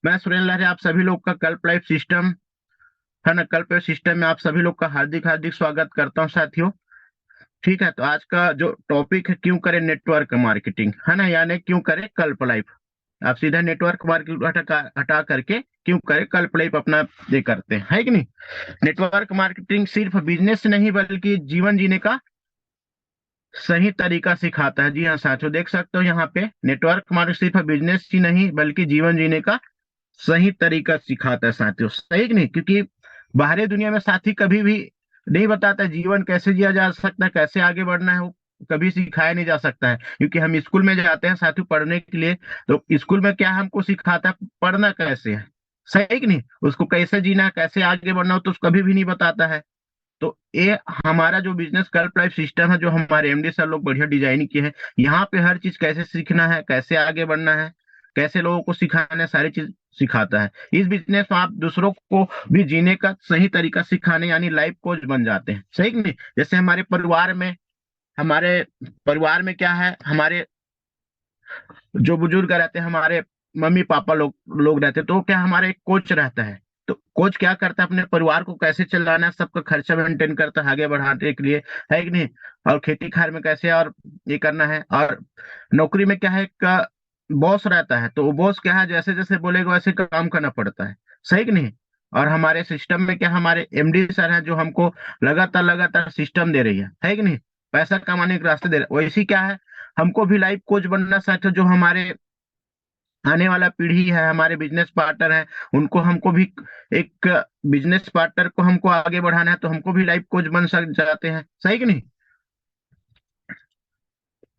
मैं सुरेंद्र लहरी, आप सभी लोग का कल्प लाइफ सिस्टम है ना, कल्प लाइफ सिस्टम में आप सभी लोग का हार्दिक हार्दिक स्वागत करता हूं साथियों। ठीक है, तो आज का जो टॉपिक है, क्यों करें नेटवर्क मार्केटिंग, है ना, यानी क्यों करें कल्प लाइफ। आप सीधा नेटवर्क मार्केटिंग हटा करके क्यों करें कल्प लाइफ अपना ये करते हैं, है कि नहीं। नेटवर्क मार्केटिंग सिर्फ बिजनेस नहीं बल्कि जीवन जीने का सही तरीका सिखाता है। जी हाँ साथियों, देख सकते हो यहाँ पे नेटवर्क मार्केटिंग सिर्फ बिजनेस ही नहीं बल्कि जीवन जीने का सही तरीका सिखाता है साथियों, सही कि नहीं। क्योंकि बाहरी दुनिया में साथी कभी भी नहीं बताता जीवन कैसे जिया जा सकता है, कैसे आगे बढ़ना है, वो कभी सिखाया नहीं जा सकता है। क्योंकि हम स्कूल में जाते हैं साथियों पढ़ने के लिए, तो स्कूल में क्या हमको सिखाता है, पढ़ना कैसे है, सही कि नहीं। उसको कैसे जीना है, कैसे आगे बढ़ना हो, तो उसको कभी भी नहीं बताता है। तो ये हमारा जो बिजनेस कल्प लाइफ सिस्टम है, जो हमारे एमडी सर लोग बढ़िया डिजाइन किए हैं, यहाँ पे हर चीज कैसे सीखना है, कैसे आगे बढ़ना है, कैसे लोगों को सिखाना है, सारी चीज सिखाता है। इस बिजनेस में आप दूसरों को भी जीने का सही तरीका सिखाने यानी लाइफ कोच बन जाते हैं, सही कि नहीं। जैसे हमारे परिवार में क्या है, हमारे जो बुजुर्ग रहते हैं, हमारे मम्मी पापा लोग लोग रहते हैं, तो क्या हमारे एक कोच रहता है। तो कोच क्या करता है, अपने परिवार को कैसे चलाना है, सबका खर्चा मेंटेन करता है आगे बढ़ाने के लिए, है कि नहीं। और खेती खार में कैसे और ये करना है। और नौकरी में क्या है, एक बॉस रहता है, तो वो बॉस क्या है, जैसे जैसे बोलेगा वैसे काम करना पड़ता है, सही कि नहीं। और हमारे सिस्टम में क्या, हमारे एमडी सर हैं जो हमको लगातार लगातार सिस्टम दे रही है कि नहीं, पैसा कमाने के रास्ते दे रहे। वैसे क्या है, हमको भी लाइफ कोच बनना चाहते हो, जो हमारे आने वाला पीढ़ी है, हमारे बिजनेस पार्टनर है, उनको हमको भी एक बिजनेस पार्टनर को हमको आगे बढ़ाना है, तो हमको भी लाइफ कोच बन सक जाते हैं, सही कि नहीं।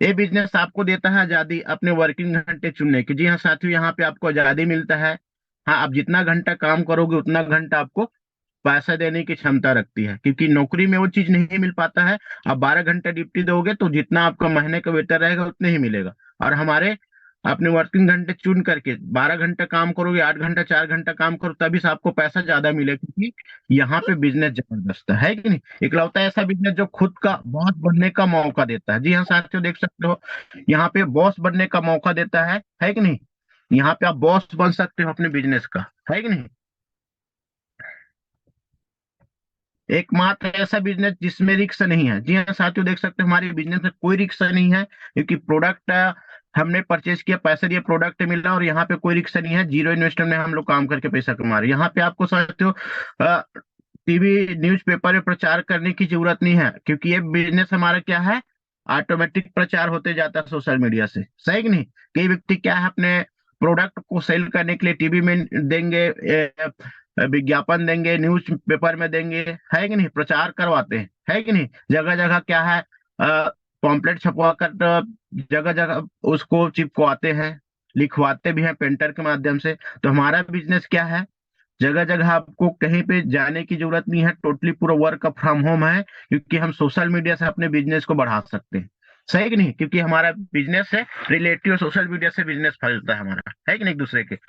ये बिजनेस आपको देता है आजादी अपने वर्किंग घंटे चुनने की। जी हाँ साथियों, यहाँ पे आपको आजादी मिलता है। हाँ, आप जितना घंटा काम करोगे उतना घंटा आपको पैसा देने की क्षमता रखती है, क्योंकि नौकरी में वो चीज नहीं मिल पाता है। आप 12 घंटा ड्यूटी दोगे तो जितना आपका महीने का वेतन रहेगा उतने ही मिलेगा। और हमारे अपने वर्किंग घंटे चुन करके 12 घंटा काम करोगे, 8 घंटा 4 घंटा काम करो, तभी से आपको पैसा ज्यादा मिलेगा, क्योंकि यहाँ पे बिजनेस जबरदस्त है कि नहीं। इकलौता ऐसा बिजनेस जो खुद का बॉस बनने का मौका देता है। जी हाँ साथियों, देख सकते हो यहाँ पे बॉस बनने का मौका देता है कि नहीं। यहाँ पे आप बॉस बन सकते हो अपने बिजनेस का, है कि नहीं। एकमात्र ऐसा बिजनेस जिसमें रिक्स नहीं है। जी हाँ साथियों, देख सकते हैं हमारे बिजनेस में कोई रिक्स नहीं है, क्योंकि प्रोडक्ट हमने परचेज किया, पैसे दिए, प्रोडक्ट मिल रहा है, और यहाँ पे कोई रिक्स नहीं है। जीरो इन्वेस्टमेंट में हम लोग काम करके पैसा कमा रहे हैं। यहाँ पे आपको साथियों टीवी न्यूज़पेपर में प्रचार करने की जरूरत नहीं है, क्योंकि ये बिजनेस हमारा क्या है, ऑटोमेटिक प्रचार होते जाता है सोशल मीडिया से, सही कि नहीं। कई व्यक्ति क्या है, अपने प्रोडक्ट को सेल करने के लिए टीवी में देंगे, विज्ञापन देंगे, न्यूज पेपर में देंगे, है कि नहीं, प्रचार करवाते हैं, है कि नहीं। जगह जगह क्या है, पॉम्पलेट छपवा कर जगह जगह उसको चिपकवाते हैं, लिखवाते भी हैं पेंटर के माध्यम से। तो हमारा बिजनेस क्या है, जगह जगह आपको कहीं पे जाने की जरूरत नहीं है, टोटली पूरा वर्क फ्रॉम होम है, क्योंकि हम सोशल मीडिया से अपने बिजनेस को बढ़ा सकते हैं, सही कि नहीं। क्योंकि हमारा बिजनेस है रिलेटिव, और सोशल मीडिया से बिजनेस फैलता है हमारा, है कि नहीं, एक दूसरे के।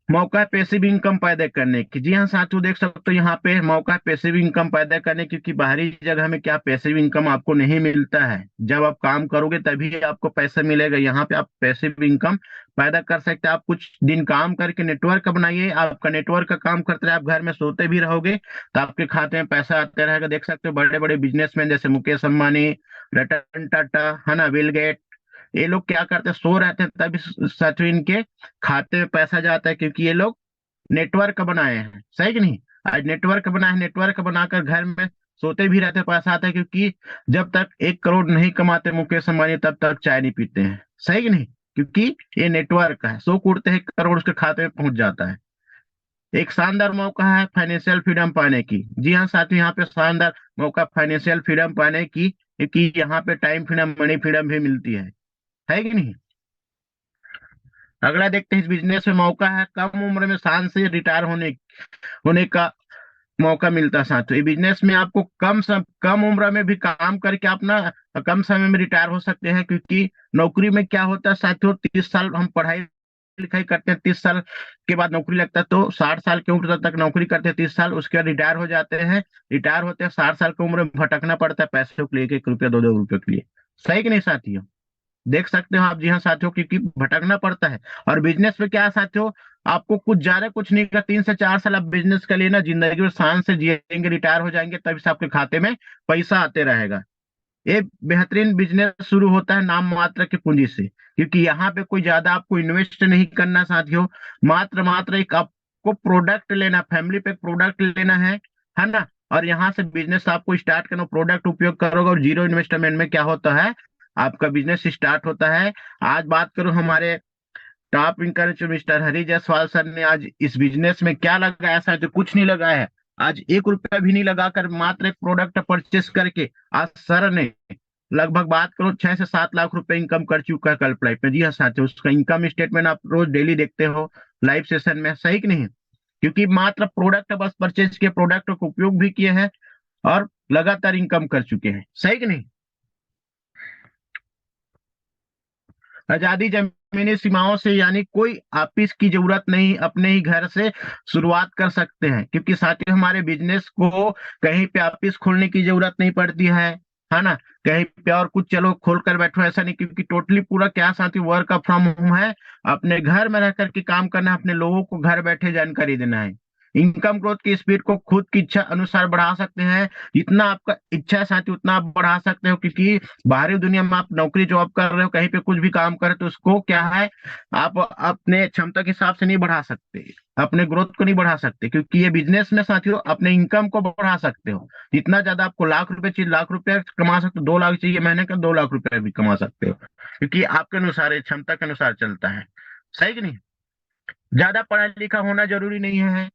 मौका है पैसिव इनकम पैदा करने की। जी हाँ साथियों, देख सकते हो यहाँ पे मौका है पैसिव इनकम पैदा करने की, क्योंकि बाहरी जगह में क्या पैसिव इनकम आपको नहीं मिलता है। जब आप काम करोगे तभी आपको पैसा मिलेगा। यहाँ पे आप पैसिव इनकम पैदा कर सकते हैं। आप कुछ दिन काम करके नेटवर्क बनाइए, आपका नेटवर्क का काम करते रहे, आप घर में सोते भी रहोगे तो आपके खाते में पैसा आते रहेगा। देख सकते हो बड़े बड़े बिजनेसमैन जैसे मुकेश अंबानी, रतन टाटा, है ना, बिल गेट, ये लोग क्या करते हैं, सो रहते हैं तभी सच में इनके खाते में पैसा जाता है, क्योंकि ये लोग नेटवर्क बनाए हैं, सही कि नहीं। आज नेटवर्क बना है, नेटवर्क बनाकर घर में सोते भी रहते पैसा आता है, क्योंकि जब तक 1 करोड़ नहीं कमाते मुकेश अंबानी तब तक चाय नहीं पीते हैं, सही कि नहीं। क्योंकि ये नेटवर्क है, सो कूटते हैं 1 करोड़ उसके खाते में पहुंच जाता है। एक शानदार मौका है फाइनेंशियल फ्रीडम पाने की। जी हाँ साथियों, यहाँ पे शानदार मौका फाइनेंशियल फ्रीडम पाने की, क्योंकि यहाँ पे टाइम फ्रीडम, मनी फ्रीडम भी मिलती है कि नहीं। अगला देखते हैं, इस बिजनेस में मौका है कम उम्र में शान से रिटायर होने होने का मौका मिलता है साथियों। ये बिजनेस में आपको कम उम्र में भी काम करके अपना कम समय में रिटायर हो सकते हैं, क्योंकि नौकरी में क्या होता है साथियों, 30 साल हम पढ़ाई लिखाई करते हैं, 30 साल के बाद नौकरी लगता है, तो 60 साल की उम्र तक नौकरी करते हैं, 30 साल उसके बाद रिटायर हो जाते हैं। रिटायर होते हैं 60 साल की उम्र में, भटकना पड़ता है पैसों के लिए, 1 1 रुपया 2 2 रुपये के लिए, सही कि नहीं साथियों। देख सकते हो आप। जी हाँ साथियों, क्योंकि भटकना पड़ता है। और बिजनेस में क्या है साथियों, आपको कुछ ज्यादा कुछ नहीं का 3 से 4 साल आप बिजनेस कर लेना, जिंदगी में शान से जिएंगे, रिटायर हो जाएंगे, तभी से आपके खाते में पैसा आते रहेगा। ये बेहतरीन बिजनेस शुरू होता है नाम मात्र की पूंजी से, क्योंकि यहाँ पे कोई ज्यादा आपको इन्वेस्ट नहीं करना साथियों। मात्र मात्र एक आपको प्रोडक्ट लेना, फैमिली पे प्रोडक्ट लेना है ना। और यहाँ से बिजनेस आपको स्टार्ट करना, प्रोडक्ट उपयोग करोगे और जीरो इन्वेस्टमेंट में क्या होता है, आपका बिजनेस स्टार्ट होता है। आज बात करूं हमारे टॉप इनकर जो मिस्टर हरी जायसवाल सर ने आज इस बिजनेस में क्या लगाया, ऐसा तो कुछ नहीं लगाया है। आज 1 रुपया भी नहीं लगाकर मात्र एक प्रोडक्ट परचेस करके आज सर ने लगभग बात करो 6 से 7 लाख रुपए इनकम कर चुका है कल्प लाइफ में। जी हाँ साथियों, उसका इनकम स्टेटमेंट आप रोज डेली देखते हो लाइव सेशन में, सही कि नहीं? क्योंकि मात्र प्रोडक्ट बस परचेज किए, प्रोडक्ट का उपयोग भी किए हैं और लगातार इनकम कर चुके हैं, सही कि नहीं? आजादी जमीनी सीमाओं से यानी कोई ऑफिस की जरूरत नहीं, अपने ही घर से शुरुआत कर सकते हैं, क्योंकि साथियों हमारे बिजनेस को कहीं पे ऑफिस खोलने की जरूरत नहीं पड़ती है ना। कहीं पे और कुछ चलो खोल कर बैठो, ऐसा नहीं, क्योंकि टोटली पूरा क्या साथियों वर्क फ्रॉम होम है। अपने घर में रह करके काम करना है, अपने लोगों को घर बैठे जानकारी देना है। इनकम ग्रोथ की स्पीड को खुद की इच्छा अनुसार बढ़ा सकते हैं, जितना आपका इच्छा है साथी उतना आप बढ़ा सकते हो, क्योंकि बाहरी दुनिया में आप नौकरी जॉब कर रहे हो, कहीं पे कुछ भी काम कर रहे हो, तो उसको क्या है, आप अपने क्षमता के हिसाब से नहीं बढ़ा सकते, अपने ग्रोथ को नहीं बढ़ा सकते, क्योंकि ये बिजनेस में साथियों अपने इनकम को बढ़ा सकते हो। जितना ज्यादा आपको लाख रुपए चाहिए, लाख रुपए कमा सकते हो, 2 लाख चाहिए महीने का, 2 लाख रुपए भी कमा सकते हो, क्योंकि आपके अनुसार क्षमता के अनुसार चलता है, सही कि नहीं? ज्यादा पढ़ा लिखा होना जरूरी नहीं है।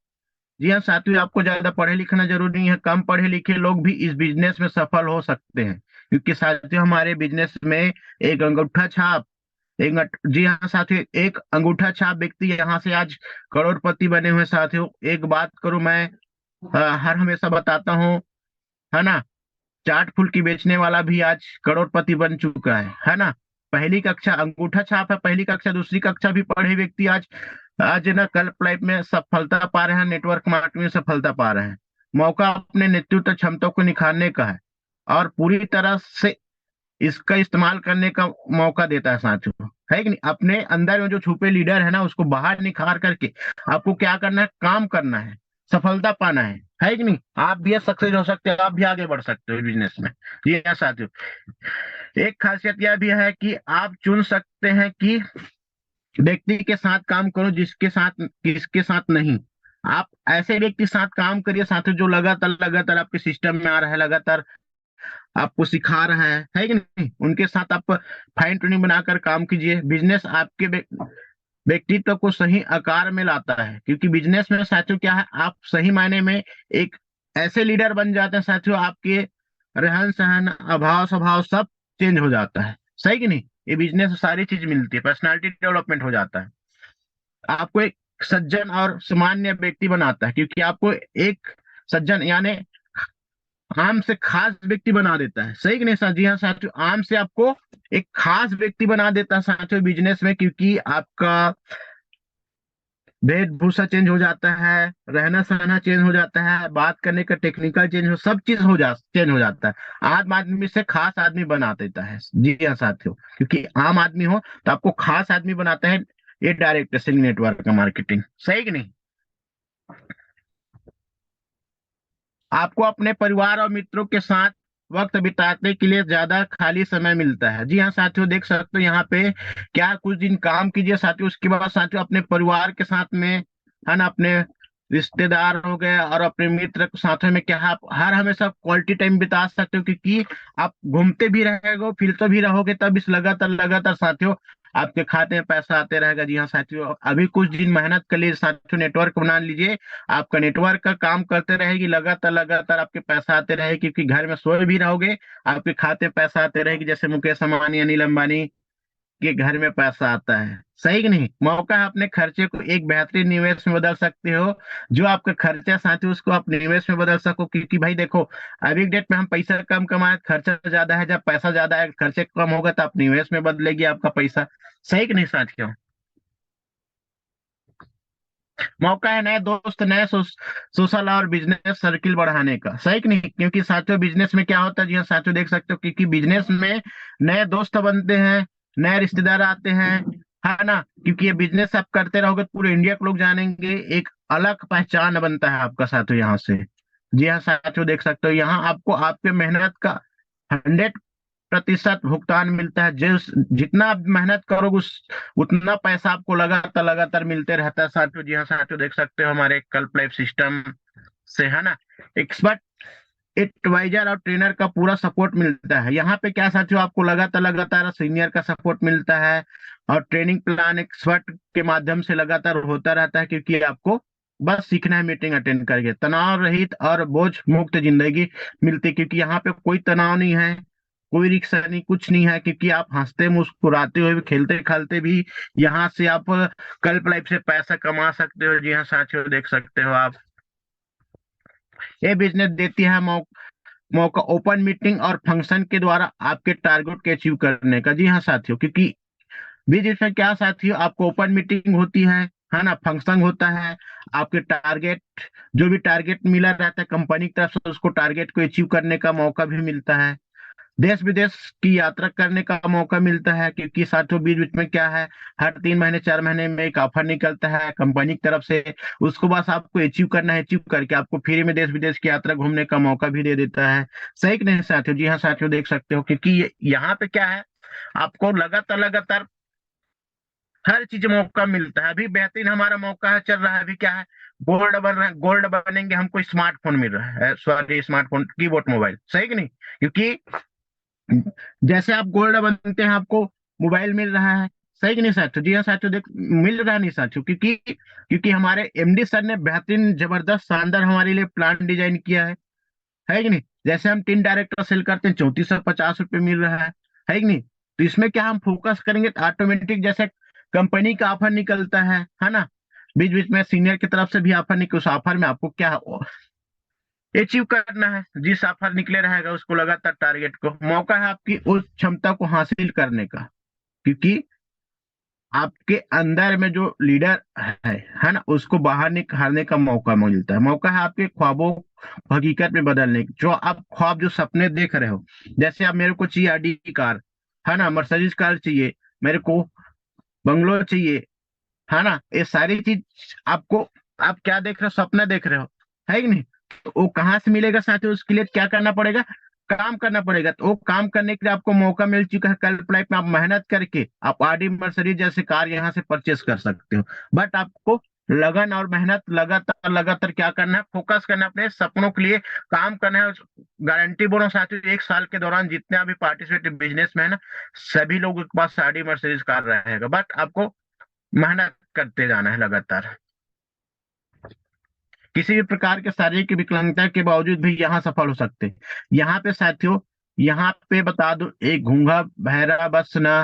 जी हाँ साथियों, आपको ज्यादा पढ़े लिखना जरूरी नहीं है, कम पढ़े लिखे लोग भी इस बिजनेस में सफल हो सकते हैं, क्योंकि साथियों हमारे बिजनेस में एक अंगूठा छाप, जी हाँ साथियों, एक अंगूठा छाप व्यक्ति यहाँ से आज करोड़पति बने हुए साथियों। एक बात करूं मैं, हर हमेशा बताता हूँ, है ना, चाट फुल्की बेचने वाला भी आज करोड़पति बन चुका है ना। पहली कक्षा अंगूठा छाप है, पहली कक्षा दूसरी कक्षा भी पढ़े व्यक्ति आज आज ना कल लाइफ में सफलता पा रहे हैं, नेटवर्क मार्केटिंग में सफलता पा रहे हैं। मौका अपने नेतृत्व क्षमता को निखारने का है और पूरी तरह से इसका इस्तेमाल करने का मौका देता है साथियों, है कि नहीं? अपने अंदर में जो छुपे लीडर है ना, उसको बाहर निखार करके आपको क्या करना है, काम करना है, सफलता पाना है कि नहीं? आप भी सक्सेस हो सकते हो, आप भी आगे बढ़ सकते हो बिजनेस में। ये है साथियों, एक खासियत यह भी है कि आप चुन सकते हैं कि व्यक्ति के साथ काम करो जिसके साथ, किसके साथ नहीं। आप ऐसे व्यक्ति के साथ काम करिए साथियों जो लगातार लगातार आपके सिस्टम में आ रहा है, लगातार आपको सिखा रहा है कि नहीं? उनके साथ आप फाइन ट्यूनिंग बनाकर काम कीजिए। बिजनेस आपके व्यक्तित्व को सही आकार में लाता है, क्योंकि बिजनेस में साथियों क्या है, आप सही मायने में एक ऐसे लीडर बन जाते हैं साथियों, आपके रहन सहन अभाव स्वभाव सब चेंज हो जाता है, सही कि नहीं? ये बिजनेस में सारी चीज मिलती है, पर्सनालिटी डेवलपमेंट हो जाता है, आपको एक सज्जन और सामान्य व्यक्ति बनाता है, क्योंकि आपको एक सज्जन यानी आम से खास व्यक्ति बना देता है, सही कि नहीं सर? जी हाँ साथियों, आम से आपको एक खास व्यक्ति बना देता है साथियों बिजनेस में, क्योंकि आपका वेशभूषा चेंज हो जाता है, रहना सहना चेंज हो जाता है, बात करने का टेक्निकल चेंज हो, सब चीज चेंज हो जाता है। आम आदमी से खास आदमी बना देता है, जी हाँ साथियों, क्योंकि आम आदमी हो तो आपको खास आदमी बनाता है ये डायरेक्ट सेलिंग नेटवर्क का मार्केटिंग, सही कि नहीं? आपको अपने परिवार और मित्रों के साथ वक्त बिताने के लिए ज्यादा खाली समय मिलता है। जी हाँ साथियों, देख सकते हो यहाँ पे, क्या कुछ दिन काम कीजिए साथियों, उसके बाद साथियों अपने परिवार के साथ में, है ना, अपने रिश्तेदार हो गए और अपने मित्र के साथ में क्या है, आप हर हमेशा क्वालिटी टाइम बिता सकते हो, क्योंकि आप घूमते भी रहेगा, फिरते भी रहोगे, तब इस लगातार लगातार साथियों आपके खाते में पैसा आते रहेगा। जी हाँ साथियों, अभी कुछ दिन मेहनत कर लीजिए साथियों, नेटवर्क बना लीजिए, आपका नेटवर्क का काम करते रहेगी, लगातार लगातार आपके पैसा आते रहेगी, क्योंकि घर में सोए भी रहोगे आपके खाते में पैसा आते रहेगी, जैसे मुकेश अंबानी अनिल अंबानी के घर में पैसा आता है, सही कि नहीं? मौका है अपने खर्चे को एक बेहतरीन निवेश में बदल सकते हो, जो आपका खर्चा साथी उसको आप निवेश में बदल सको, क्योंकि भाई देखो अभी डेट में हम पैसा कम कमाए, खर्चा ज्यादा है, जब पैसा ज्यादा है खर्चे कम होगा तो आप निवेश में बदलेगी आपका पैसा, सही कि नहीं साथियों? मौका है नए दोस्त, नए सोशल और बिजनेस सर्किल बढ़ाने का, सही कि नहीं? क्योंकि साथियों बिजनेस में क्या होता है, जी हाँ साथियों, देख सकते हो, क्योंकि बिजनेस में नए दोस्त बनते हैं, नए रिश्तेदार आते हैं, है ना, क्योंकि ये बिजनेस आप करते रहोगे तो पूरे इंडिया के लोग जानेंगे, एक अलग पहचान बनता है आपका साथियों यहाँ से। जी हाँ साथियों, देख सकते हो यहाँ आपको आपके मेहनत का 100% भुगतान मिलता है। जिस जितना आप मेहनत करोगे उस उतना पैसा आपको लगातार लगातार मिलते रहता है साथियों। जी हाँ साथियों, देख सकते हो हमारे कल्प लाइफ सिस्टम से, है ना, एक्सपर्ट एडवाइजर और ट्रेनर का पूरा सपोर्ट मिलता है। यहाँ पे क्या साथियों, आपको लगातार लगातार सीनियर का सपोर्ट मिलता है, और ट्रेनिंग प्लान एक्सपर्ट के माध्यम से लगातार होता रहता है, क्योंकि आपको बस सीखना है मीटिंग अटेंड करके। तनाव रहित और बोझ मुक्त जिंदगी मिलती है, क्योंकि यहाँ पे कोई तनाव नहीं है, कोई रिक्शा नहीं, कुछ नहीं है, क्योंकि आप हंसते मुस्कुराते हुए भी, खेलते खालते भी यहाँ से आप कल्प लाइफ से पैसा कमा सकते हो। जी हाँ साथियों, देख सकते हो आप, ये बिजनेस देती है मौका ओपन मीटिंग और फंक्शन के द्वारा आपके टारगेट के अचीव करने का। जी हाँ साथियों, क्योंकि बीच इसमें क्या साथियों, आपको ओपन मीटिंग होती है ना, फंक्शन होता है, आपके टारगेट, जो भी टारगेट मिला रहता है कंपनी की तरफ से, उसको टारगेट को अचीव करने का मौका भी मिलता है। देश विदेश की यात्रा करने का मौका मिलता है, क्योंकि साथियों बीच बीच में क्या है, हर 3 महीने 4 महीने में एक ऑफर निकलता है कंपनी की तरफ से, उसको बस आपको अचीव करना है, अचीव करके आपको फ्री में देश विदेश की यात्रा घूमने का मौका भी दे देता है। सही कि नहीं साथियों? जी हाँ साथियों, देख सकते हो, क्योंकि यहाँ पे क्या है, आपको लगातार लगातार हर चीज मौका मिलता है। अभी बेहतरीन हमारा मौका है, चल रहा है अभी, क्या है, गोल्ड बन रहा है, गोल्ड बनेंगे, हमको स्मार्टफोन मिल रहा है, सॉरी स्मार्टफोन, कीबोर्ड मोबाइल, सही कि नहीं? क्योंकि जैसे आप गोल्ड बनते हैं, आपको मोबाइल मिल रहा है, सही कि नहीं साथियों? जी हाँ साथियों, देख मिल रहा नहीं साथियों, क्योंकि क्योंकि हमारे एमडी सर ने बेहतरीन जबरदस्त शानदार हमारे लिए प्लान डिजाइन किया है कि नहीं? जैसे हम 3 डायरेक्टर सेल करते हैं, 3450 रुपये मिल रहा है कि नहीं? तो इसमें क्या हम फोकस करेंगे तो ऑटोमेटिक, जैसे कंपनी का ऑफर निकलता है ना, बीच बीच में सीनियर की तरफ से भी ऑफर निकल, उस ऑफर में आपको क्या अचीव करना है, जिस ऑफर निकले रहेगा उसको लगातार टारगेट को, मौका है आपकी उस क्षमता को हासिल करने का, क्योंकि आपके अंदर में जो लीडर है ना, उसको बाहर निकालने का मौका मिलता है। मौका है आपके ख्वाबों को हकीकत में बदलने की, जो आप ख्वाब, जो सपने देख रहे हो, जैसे आप, मेरे को चाहिए आडी कार, है ना, मर्सिडीज कार चाहिए, मेरे को बंगलो चाहिए, है ना, ये सारी चीज आपको, आप क्या देख रहे हो, सपना देख रहे हो, है कि नहीं? तो वो कहाँ से मिलेगा साथियों? उसके लिए क्या करना पड़ेगा? काम करना पड़ेगा। तो वो काम करने के लिए आपको मौका मिल चुका है कल्प लाइफ में, आप मेहनत करके आप आरडी मर्सिडीज जैसे कार यहाँ से परचेस कर सकते हो। बट आपको लगन और मेहनत लगातार लगातार क्या करना है, फोकस करना है अपने सपनों के लिए, काम करना है। गारंटी बोलो साथियों, 1 साल के दौरान जितने अभी पार्टिसिपेटिव बिजनेस में है ना, सभी लोगों के पास आरडी मर्सिडीज कार रहेगा, बट आपको मेहनत करते जाना है लगातार। किसी भी प्रकार के शारीरिक विकलांगता के बावजूद भी यहाँ सफल हो सकते हैं। यहाँ पे साथियों, यहाँ पे बता दो, एक गूंगा बहरा बस ना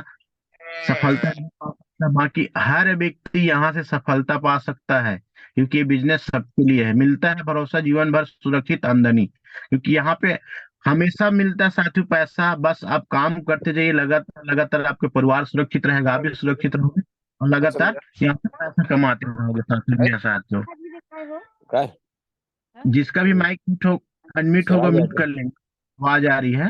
सफलता नहीं पा सकता, बाकी हर व्यक्ति यहाँ से सफलता पा सकता है, क्योंकि ये बिजनेस सबके लिए है। मिलता है भरोसा, जीवन भर सुरक्षित आमदनी, क्योंकि यहाँ पे हमेशा मिलता है साथियों पैसा, बस आप काम करते जाइए लगातार लगातार, आपके परिवार सुरक्षित रहेगा, आप भी सुरक्षित रहोगे, और लगातार यहाँ पे पैसा कमाते रहोगे साथियों। जी हाँ साथियों, काय जिसका भी माइक म्यूट हो, अनम्यूट होगा, म्यूट कर लेंगे, आवाज आ रही है।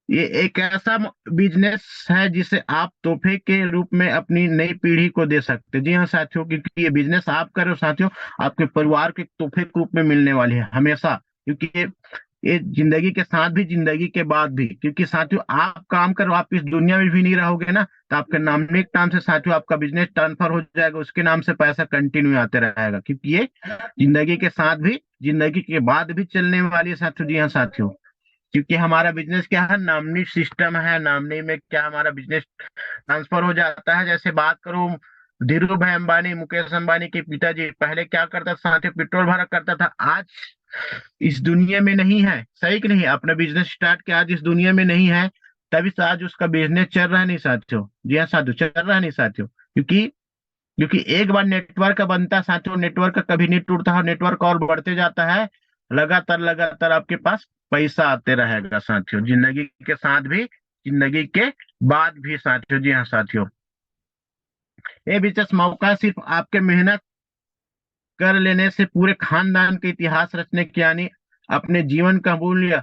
ये एक ऐसा बिजनेस है जिसे आप तोहफे के रूप में अपनी नई पीढ़ी को दे सकते हैं। जी हाँ साथियों, क्योंकि ये बिजनेस आप कर रहे हो साथियों, आपके परिवार के तोहफे के रूप में मिलने वाली है हमेशा, क्योंकि ये जिंदगी के साथ भी, जिंदगी के बाद भी, क्योंकि साथियों आप काम करो, आप इस दुनिया में भी नहीं रहोगे ना, तो आपके नाम से साथियों आपका बिजनेस ट्रांसफर हो जाएगा, उसके नाम से पैसा कंटिन्यू आते रहेगा, क्योंकि ये जिंदगी के साथ भी, जिंदगी के बाद भी चलने वाली है साथियों। जी हाँ साथियों, क्योंकि हमारा बिजनेस क्या है, नामनी सिस्टम है, नामनी में क्या हमारा बिजनेस ट्रांसफर हो जाता है। जैसे बात करूं, धीरू भाई अंबानी, मुकेश अंबानी के पिताजी पहले क्या करता था साथियों, पेट्रोल भरा करता था, आज इस दुनिया में नहीं है, सही कि नहीं? अपना बिजनेस स्टार्ट किया, आज इस दुनिया में नहीं है, तभी से आज उसका बिजनेस चल रहा नहीं साथियों। जी हाँ साथियों, चल रहा नहीं साथियों, क्योंकि क्योंकि एक बार नेटवर्क बनता है साथियों, नेटवर्क का कभी नहीं टूटता है, नेटवर्क और बढ़ते जाता है, लगातार लगातार आपके पास पैसा आते रहेगा साथियों, जिंदगी के साथ भी, जिंदगी के बाद भी साथियों। जी हाँ साथियों, ये बिजनेस मौका सिर्फ आपके मेहनत कर लेने से पूरे खानदान के इतिहास रचने की, यानी अपने जीवन का मूल्य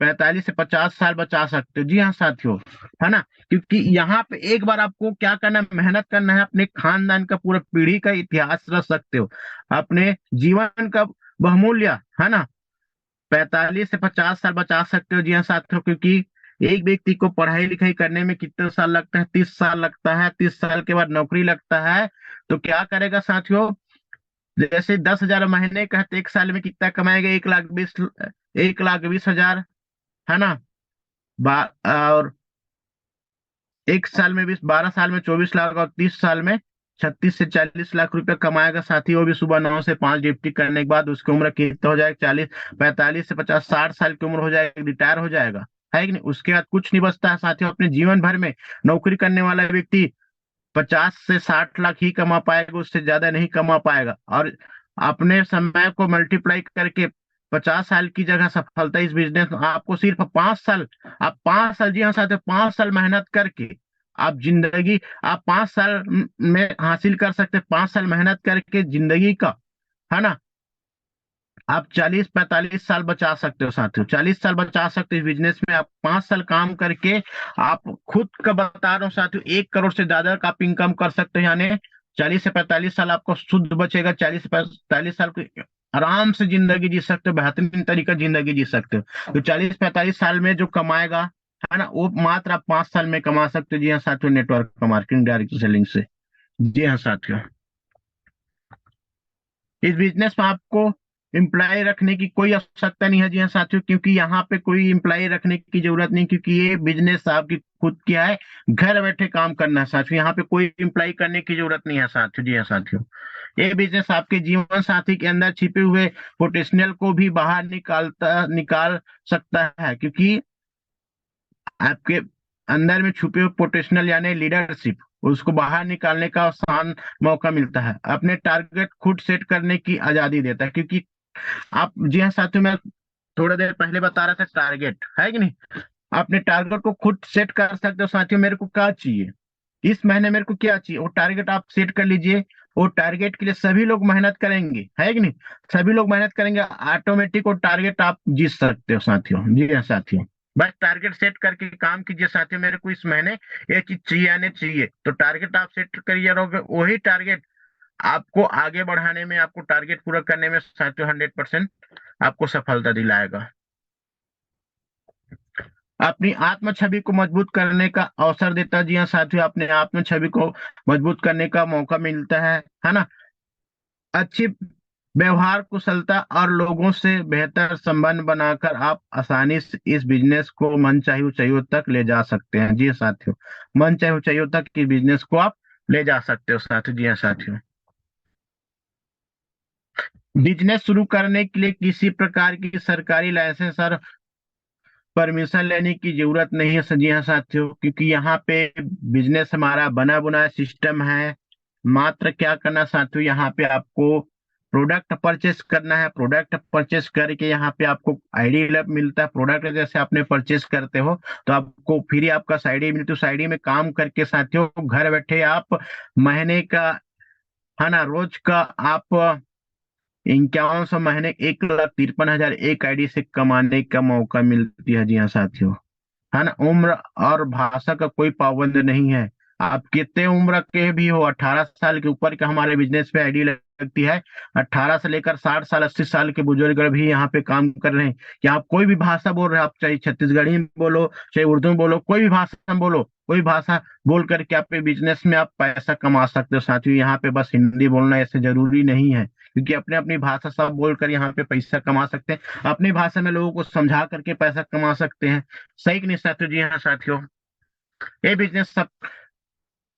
45 से 50 साल बचा सकते हो। जी हाँ साथियों, है ना। क्योंकि यहाँ पे एक बार आपको क्या करना है, मेहनत करना है, अपने खानदान का पूरा पीढ़ी का इतिहास रच सकते हो, अपने जीवन का बहुमूल्य, है ना, 45 से 50 साल बचा सकते हो। जी हाँ साथियों, क्योंकि एक व्यक्ति को पढ़ाई लिखाई करने में कितने साल लगता है, 30 साल लगता है, 30 साल के बाद नौकरी लगता है। तो क्या करेगा साथियों, जैसे 10,000 महीने का है तो 1 साल में कितना कमाएगा, 1,20,000, है ना। और 1 साल में 12 साल में 24 लाख, और 30 साल में 36 से 40 लाख रुपए कमाएगा साथी। वो भी सुबह 9 से 5 ड्यूटी करने के बाद उसकी उम्र कितना हो जाएगा, 45 से 50, 60 साल की उम्र हो जाएगी, रिटायर हो जाएगा, है कि नहीं। उसके बाद कुछ नहीं बचता है साथियों अपने जीवन भर में। नौकरी करने वाला व्यक्ति 50 से 60 लाख ही कमा पाएगा, उससे ज्यादा नहीं कमा पाएगा। और अपने समय को मल्टीप्लाई करके 50 साल की जगह सफलता इस बिजनेस में आपको सिर्फ 5 साल, आप 5 साल, जी हाँ साथियों, 5 साल मेहनत करके आप जिंदगी, आप 5 साल में हासिल कर सकते हैं। 5 साल मेहनत करके जिंदगी का, है ना, आप 40-45 साल बचा सकते हो साथियों, 40 साल बचा सकते हो इस बिजनेस में। आप 5 साल काम करके, आप खुद का बता रहा हूँ साथियों, 1 करोड़ से ज्यादा का आप इनकम कर सकते हो। यानी 40 से 45 साल आपको शुद्ध बचेगा, 40 से 45 साल की आराम से जिंदगी जी सकते हो, बेहतरीन तरीका जिंदगी जी सकते हो। तो 40-45 साल में जो कमाएगा, है ना, वो मात्र आप 5 साल में कमा सकते हो। जी हाँ साथियों, नेटवर्क मार्केटिंग, डायरेक्ट सेलिंग से। जी हाँ साथियों, इस बिजनेस में आपको एम्प्लॉय रखने की कोई आवश्यकता नहीं है। जी हाँ साथियों, क्योंकि यहाँ पे कोई एम्प्लॉय रखने की जरूरत नहीं, क्योंकि ये बिजनेस आपकी खुद क्या है, घर बैठे काम करना है साथियों। यहाँ पे कोई एम्प्लॉय करने की जरूरत नहीं है साथियों। जी हाँ साथियों, ये बिजनेस आपके जीवन साथी के अंदर छिपे हुए पोटेंशियल को भी बाहर निकाल सकता है, क्योंकि आपके अंदर में छुपे हुए पोटेंशियल यानी लीडरशिप, उसको बाहर निकालने का आसान मौका मिलता है। अपने टारगेट खुद सेट करने की आजादी देता है, क्योंकि आप, जी हाँ साथियों, मैं थोड़ा देर पहले बता रहा था, टारगेट है कि नहीं, अपने टारगेट को खुद सेट कर सकते हो साथियों। मेरे को क्या चाहिए इस महीने, मेरे को क्या चाहिए, वो टारगेट आप सेट कर लीजिए। वो टारगेट के लिए सभी लोग मेहनत करेंगे, है कि नहीं, सभी लोग मेहनत करेंगे, ऑटोमेटिक वो टारगेट आप जीत सकते हो साथियों। जी हाँ साथियों, बस टारगेट सेट करके काम कीजिए साथियों। मेरे को इस महीने ये चीज चाहिए, आने चाहिए, तो टारगेट आप सेट करिए रहोगे, वही टारगेट आपको आगे बढ़ाने में, आपको टारगेट पूरा करने में साथियों 100% आपको सफलता दिलाएगा। अपनी आत्म छवि को मजबूत करने का अवसर देता है। जी हाँ साथियों, अपने आत्म छवि को मजबूत करने का मौका मिलता है ना। अच्छी व्यवहार कुशलता और लोगों से बेहतर संबंध बनाकर आप आसानी से इस बिजनेस को मनचाही ऊंचाइयों तक ले जा सकते हैं। जी हाँ साथियों, मनचाही ऊंचाइयों तक इस बिजनेस को आप ले जा सकते हो साथियों। जी हाँ साथियों, बिजनेस शुरू करने के लिए किसी प्रकार की सरकारी लाइसेंस और परमिशन लेने की जरूरत नहीं है। जी हाँ साथियों, क्योंकि यहाँ पे बिजनेस हमारा बना बुनाया सिस्टम है। मात्र क्या करना साथियों, यहाँ पे आपको प्रोडक्ट परचेस करना है। प्रोडक्ट परचेस करके यहाँ पे आपको आईडी मिलता है। प्रोडक्ट जैसे आपने परचेस करते हो तो आपको फ्री आपका साइडी मिलती है। उस आईडी में काम करके साथियों, घर बैठे आप महीने का, है ना, रोज का आप 5100, महीने 1,53,000 एक आईडी से कमाने का मौका मिलती है। जी हाँ साथियों, है ना। उम्र और भाषा का कोई पाबंद नहीं है। आप कितने उम्र के भी हो, 18 साल के ऊपर का हमारे बिजनेस पे आईडी लगती है। 18 से लेकर 60 साल, 80 साल के बुजुर्ग भी यहाँ पे काम कर रहे हैं। कि आप कोई भी भाषा बोल रहे हैं, आप चाहे छत्तीसगढ़ी में बोलो, चाहे उर्दू में बोलो, कोई भी भाषा में बोलो, कोई भाषा बोल करके आप बिजनेस में आप पैसा कमा सकते हो साथियों। यहाँ पे बस हिंदी बोलना ऐसे जरूरी नहीं है, क्योंकि अपने अपनी भाषा सब बोलकर यहाँ पे पैसा कमा सकते हैं। अपनी भाषा में लोगों को समझा करके पैसा कमा सकते हैं। सही कि नहीं साथियों। जी हाँ साथियों, ये बिजनेस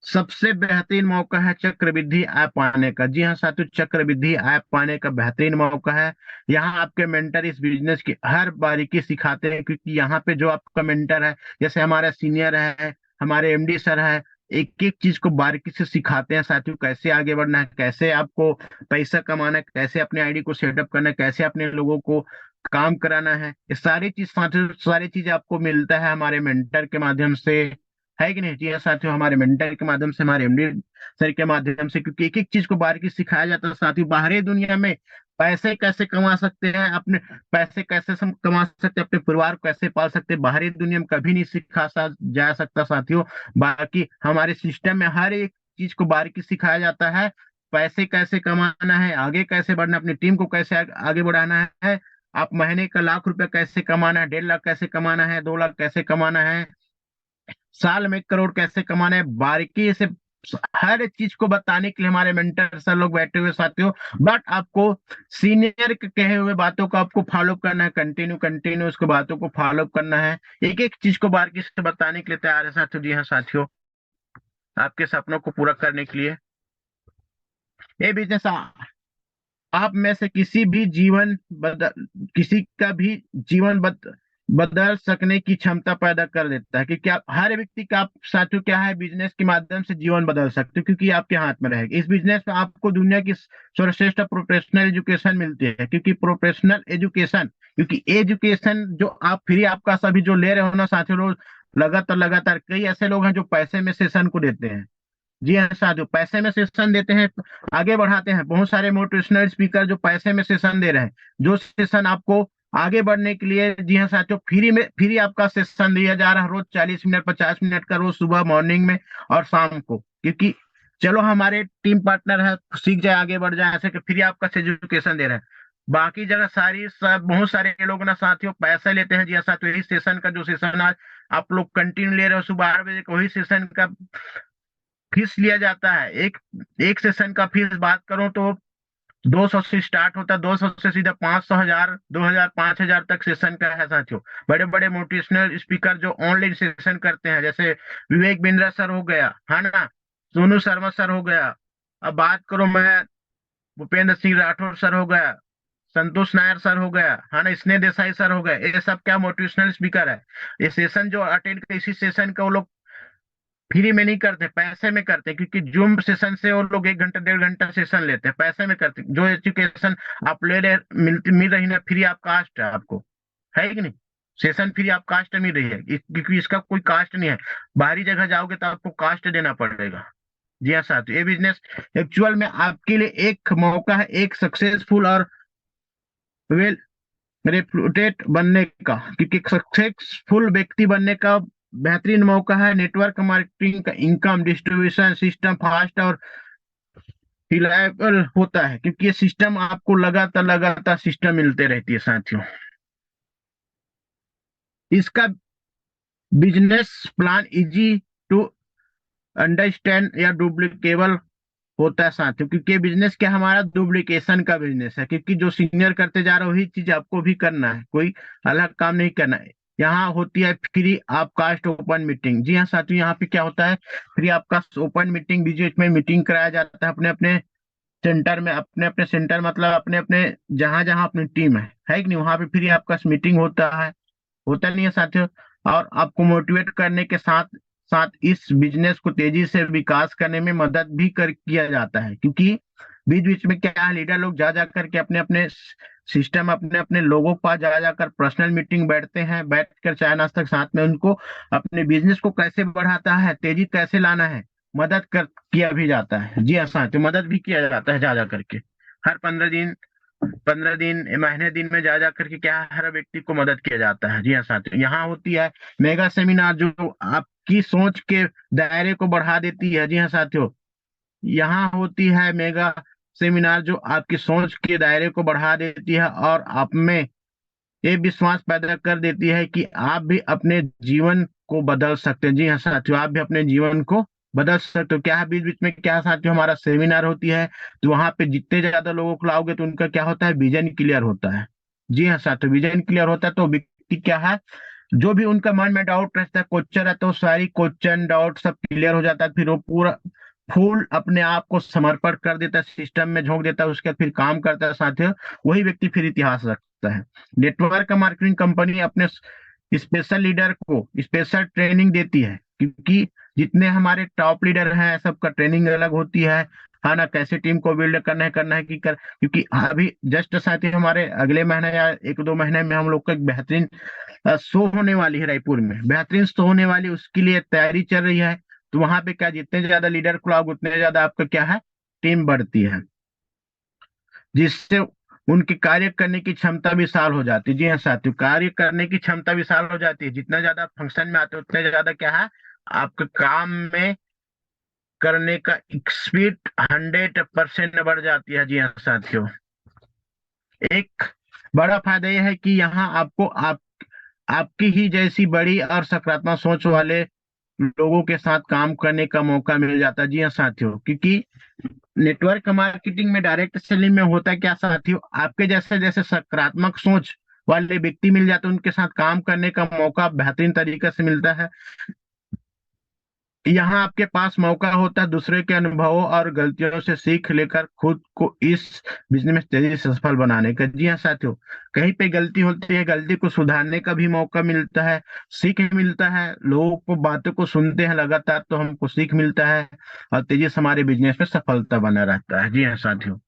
सबसे बेहतरीन मौका है चक्रवृद्धि आय पाने का। जी हाँ साथियों, चक्रवृद्धि आय पाने का बेहतरीन मौका है। यहाँ आपके मेंटर इस बिजनेस की हर बारीकी सिखाते हैं, क्योंकि यहाँ पे जो आपका मेंटर है, जैसे हमारा सीनियर है, हमारे एमडी सर है, एक एक चीज को बारीकी से सिखाते हैं साथियों। कैसे आगे बढ़ना है, कैसे आपको पैसा कमाना है, कैसे अपने आईडी को सेटअप करना है, कैसे अपने लोगों को काम कराना है, ये सारी चीज साथियों, सारी चीज आपको मिलता है हमारे मेंटर के माध्यम से, है कि नहीं। जी हाँ साथियों, हमारे मेंटर के माध्यम से, हमारे एमडी सर के माध्यम से, क्योंकि एक एक चीज को बारीकी सिखाया जाता है साथियों। बाहरी दुनिया में पैसे कैसे कमा सकते हैं, अपने पैसे कैसे कमा सकते हैं, अपने परिवार को कैसे पाल सकते हैं, बाहरी दुनिया में कभी नहीं जा सकता साथियों। बाकी हमारे सिस्टम में हर एक चीज को बारीकी सिखाया जाता है। पैसे कैसे कमाना है, आगे कैसे बढ़ना, अपनी टीम को कैसे आगे बढ़ाना है, आप महीने का 1 लाख रुपए कैसे कमाना है, 1.5 लाख कैसे कमाना है, 2 लाख कैसे कमाना है, साल में 1 करोड़ कैसे कमाना है, बारीकी से हर एक चीज को बताने के लिए हमारे मेंटर सर लोग बैठे हुए साथियों। बट आपको सीनियर के कहे हुए बातों को आपको फॉलो करना है, कंटिन्यू कंटिन्यू उसको बातों को फॉलो करना है, एक एक चीज को बारीकी से बताने के लिए तैयार है साथियों। जी हाँ साथियों, आपके सपनों को पूरा करने के लिए ये बिजनेस आप में से किसी का भी बदल सकने की क्षमता पैदा कर देता है, क्योंकि आप हर व्यक्ति का आप साथियों क्या है, बिजनेस के माध्यम से जीवन बदल सकते हो, क्योंकि आपके हाथ में रहेगा। इस बिजनेस में आपको दुनिया की सर्वश्रेष्ठ प्रोफेशनल एजुकेशन मिलती है, क्योंकि प्रोफेशनल एजुकेशन, क्योंकि एजुकेशन जो आप फ्री आपका सभी जो ले रहे हो ना साथियों, रोज लगातार लगातार कई ऐसे लोग हैं जो पैसे में सेशन को देते हैं। जी हाँ साथियों, पैसे में सेशन देते हैं, आगे बढ़ाते हैं। बहुत सारे मोटिवेशनल स्पीकर जो पैसे में सेशन दे रहे हैं, जो सेशन आपको आगे बढ़ने के लिए, जी हाँ साथियों, फ्री आपका सेशन दिया जा रहा है, रोज 40 मिनट 50 मिनट का, रोज सुबह मॉर्निंग में और शाम को। क्योंकि चलो हमारे टीम पार्टनर है, सीख जाए आगे बढ़ जाए, ऐसे कि फ्री आपका एजुकेशन दे रहे हैं। बाकी जगह सारी सब बहुत सारे लोग ना साथियों पैसे लेते हैं। जी हाँ साथियों, इस सेशन का जो सेशन आज आप लोग कंटिन्यू ले रहे हो सुबह 8 बजे का, वही सेशन का फीस लिया जाता है। एक एक सेशन का फीस बात करूं तो 200 से स्टार्ट होता है, 200 से सीधा 500, 1000, 2000, 5000 तक सेशन का है साथियों। बड़े बड़े मोटिवेशनल स्पीकर जो ऑनलाइन सेशन करते हैं, जैसे विवेक बिंद्रा सर हो गया है ना, सोनू शर्मा सर हो गया, अब बात करूं मैं, भूपेंद्र सिंह राठौर सर हो गया, संतोष नायर सर हो गया है ना, स्नेह देसाई सर हो गए, ये सब क्या मोटिवेशनल स्पीकर है। ये सेशन जो अटेंड कर, इसी सेशन का वो लोग फ्री में नहीं करते, पैसे में करते, क्योंकि जूम सेशन से वो लोग 1 घंटा 1.5 घंटा सेशन लेते हैं, पैसे में करते। जो एजुकेशन आप ले रहे मिल रही ना, फ्री आप कास्ट है आपको, है कि नहीं, सेशन फ्री आप कास्ट मिल रही है, क्योंकि इसका कोई कास्ट नहीं है। बाहरी जगह जाओगे तो आपको कास्ट देना पड़ेगा। जी हाँ साथियों, ये बिजनेस एक्चुअल में आपके लिए एक मौका है, एक सक्सेसफुल और वेल रेप्यूटेड बनने का, क्योंकि सक्सेसफुल व्यक्ति बनने का बेहतरीन मौका है। नेटवर्क मार्केटिंग का इनकम डिस्ट्रीब्यूशन सिस्टम फास्ट और रिलायबल होता है, क्योंकि ये सिस्टम आपको लगातार लगातार सिस्टम मिलते रहती है साथियों। इसका business plan easy to understand या डुप्लीकेबल होता है साथियों, क्योंकि बिजनेस क्या हमारा डुप्लीकेशन का बिजनेस है, क्योंकि जो सीनियर करते जा रहे हो वही चीज आपको भी करना है, कोई अलग काम नहीं करना है। यहाँ होती है फ्री आप कास्ट ओपन मीटिंग। जी हाँ साथियों, यहाँ पे क्या होता है, फ्री आपका ओपन मीटिंग, बीच बीच में मीटिंग कराया जाता है अपने अपने सेंटर में, अपने अपने सेंटर मतलब अपने अपने जहां जहां अपनी टीम है कि नहीं, वहां पे फ्री आपका मीटिंग होता नहीं है साथियों। और आपको मोटिवेट करने के साथ साथ इस बिजनेस को तेजी से विकास करने में मदद भी किया जाता है, क्योंकि बीच बीच में क्या है, लीडर लोग जा जा करके अपने अपने सिस्टम, अपने अपने लोगों के पास जा जाकर पर्सनल मीटिंग बैठते हैं, बैठ कर चाय नाश्ता के साथ में उनको अपने बिजनेस को कैसे बढ़ाता है, तेजी कैसे लाना है, किया भी जाता है। जी हाँ साथियों, मदद भी किया जाता है जा जा करके, हर 15 दिन 15 दिन महीने दिन में जा जा करके क्या है, हर व्यक्ति को मदद किया जाता है। जी हाँ साथियों, यहाँ होती है मेगा सेमिनार जो आपकी सोच के दायरे को बढ़ा देती है। जी हाँ साथियों, यहाँ होती है मेगा सेमिनार जो आपकी सोच के दायरे को बढ़ा देती है और आप में ये विश्वास पैदा कर देती है कि आप भी अपने जीवन को बदल सकते हैं। जी हाँ साथियों, आप भी अपने जीवन को बदल सकते हो। क्या है, बीच बीच में क्या साथियों, हमारा सेमिनार होती है, तो वहां पे जितने ज्यादा लोगों को लाओगे तो उनका क्या होता है, विजन क्लियर होता है। जी हाँ साथियों, विजन क्लियर होता है तो व्यक्ति क्या है, जो भी उनका मन में डाउट रहता है, क्वेश्चन रहता है, वो सारी क्वेश्चन डाउट सब क्लियर हो जाता है, फिर वो पूरा फूल अपने आप को समर्पण कर देता है, सिस्टम में झोंक देता है, उसके बाद फिर काम करता है साथियों, वही व्यक्ति फिर इतिहास रखता है। नेटवर्क मार्केटिंग कंपनी अपने स्पेशल लीडर को स्पेशल ट्रेनिंग देती है, क्योंकि जितने हमारे टॉप लीडर हैं सबका ट्रेनिंग अलग होती है ना, कैसे टीम को बिल्ड करना है क्योंकि अभी जस्ट साथ ही हमारे अगले महीने या 1-2 महीने में हम लोग का एक बेहतरीन शो होने वाली है, रायपुर में बेहतरीन शो होने वाली, उसके लिए तैयारी चल रही है। तो वहां पे क्या, जितने ज्यादा लीडर को लाओगे उतने ज्यादा आपका क्या है, टीम बढ़ती है, जिससे उनकी कार्य करने की क्षमता विशाल हो जाती है। जी हाँ साथियों, कार्य करने की क्षमता विशाल हो जाती है। जितना ज्यादा फंक्शन में आते हैं उतने ज्यादा क्या है, आपके काम में करने का स्पीड 100% बढ़ जाती है। जी हाँ साथियों, एक बड़ा फायदा यह है कि यहाँ आपको आपकी ही जैसी बड़ी और सकारात्मक सोच वाले लोगों के साथ काम करने का मौका मिल जाता है। जी हाँ साथियों, क्योंकि नेटवर्क मार्केटिंग में, डायरेक्ट सेलिंग में होता है क्या साथियों, आपके जैसे जैसे सकारात्मक सोच वाले व्यक्ति मिल जाते हैं, उनके साथ काम करने का मौका बेहतरीन तरीके से मिलता है। यहाँ आपके पास मौका होता है दूसरे के अनुभवों और गलतियों से सीख लेकर खुद को इस बिजनेस में तेजी से सफल बनाने का। जी हाँ साथियों, कहीं पे गलती होती है, गलती को सुधारने का भी मौका मिलता है, सीख मिलता है। लोगों को बातों को सुनते हैं लगातार तो हमको सीख मिलता है, और तेजी से हमारे बिजनेस में सफलता बना रहता है। जी हाँ साथियों,